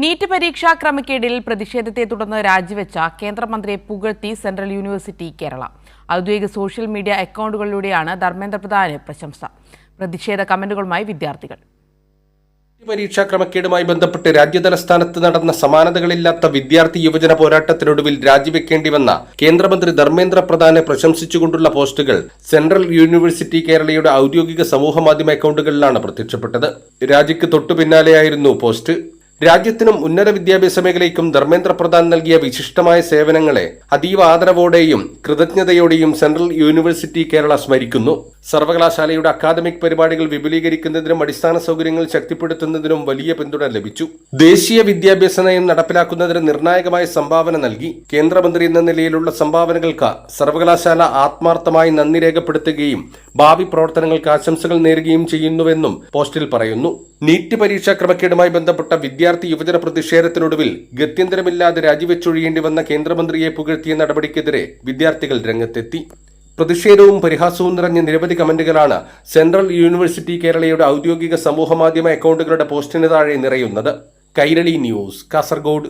NEET പരീക്ഷാ ക്രമക്കേടിൽ പ്രതിഷേധത്തെ തുടർന്ന് രാജിവെച്ച കേന്ദ്രമന്ത്രിയെ പുകഴ്ത്തി സെൻട്രൽ യൂണിവേഴ്സിറ്റി കേരള. ഔദ്യോഗിക സോഷ്യൽ മീഡിയ അക്കൗണ്ടുകളിലൂടെയാണ് ധർമ്മേന്ദ്ര പ്രധാന് പ്രശംസ. പ്രതിഷേധ കമന്റുകളുമായി വിദ്യാർത്ഥികൾ. പരീക്ഷാ ക്രമക്കേടുമായി ബന്ധപ്പെട്ട് രാജ്യതലസ്ഥാനത്ത് നടന്ന സമാനതകളില്ലാത്ത വിദ്യാർത്ഥി യുവജന പോരാട്ടത്തിനൊടുവിൽ രാജിവെക്കേണ്ടി വന്ന കേന്ദ്രമന്ത്രി ധർമ്മേന്ദ്ര പ്രധാനെ പ്രശംസിച്ചുകൊണ്ടുള്ള പോസ്റ്റുകൾ സെൻട്രൽ യൂണിവേഴ്സിറ്റി കേരളയുടെ ഔദ്യോഗിക സമൂഹമാധ്യമ അക്കൗണ്ടുകളിലാണ് പ്രത്യക്ഷപ്പെട്ടത്. രാജിക്ക് തൊട്ടു പിന്നാലെയായിരുന്നു പോസ്റ്റ്. രാജ്യത്തിനും ഉന്നത വിദ്യാഭ്യാസ മേഖലയ്ക്കും ധർമ്മേന്ദ്ര പ്രധാൻ നൽകിയ വിശിഷ്ടമായ സേവനങ്ങളെ അതീവ ആദരവോടെയും കൃതജ്ഞതയോടെയും സെൻട്രൽ യൂണിവേഴ്സിറ്റി കേരള സ്മരിക്കുന്നു. സർവകലാശാലയുടെ അക്കാദമിക് പരിപാടികൾ വിപുലീകരിക്കുന്നതിനും അടിസ്ഥാന സൗകര്യങ്ങൾ ശക്തിപ്പെടുത്തുന്നതിനും വലിയ പിന്തുണ ലഭിച്ചു. ദേശീയ വിദ്യാഭ്യാസ നയം നടപ്പിലാക്കുന്നതിന് നിർണായകമായ സംഭാവന നൽകി. കേന്ദ്രമന്ത്രി എന്ന നിലയിലുള്ള സംഭാവനകൾക്ക് സർവകലാശാല ആത്മാർത്ഥമായി നന്ദി രേഖപ്പെടുത്തുകയും ഭാവി പ്രവർത്തനങ്ങൾക്ക് ആശംസകൾ നേരുകയും ചെയ്യുന്നുവെന്നും പോസ്റ്റിൽ പറയുന്നു. നീറ്റ് പരീക്ഷാ ക്രമക്കേടുമായി ബന്ധപ്പെട്ട വിദ്യാർത്ഥി യുവജന പ്രതിഷേധത്തിനൊടുവിൽ ഗത്യന്തരമില്ലാതെ രാജിവെച്ചൊഴിയേണ്ടി വന്ന കേന്ദ്രമന്ത്രിയെ പുകഴ്ത്തിയ നടപടിക്കെതിരെ വിദ്യാർത്ഥികൾ രംഗത്തെത്തി. പ്രതിഷേധവും പരിഹാസവും നിറഞ്ഞ നിരവധി കമന്റുകളാണ് സെൻട്രൽ യൂണിവേഴ്സിറ്റി കേരളയുടെ ഔദ്യോഗിക സമൂഹമാധ്യമ അക്കൗണ്ടുകളുടെ പോസ്റ്റിന് താഴെ നിറയുന്നത്. കൈരളി ന്യൂസ്, കാസർഗോഡ്.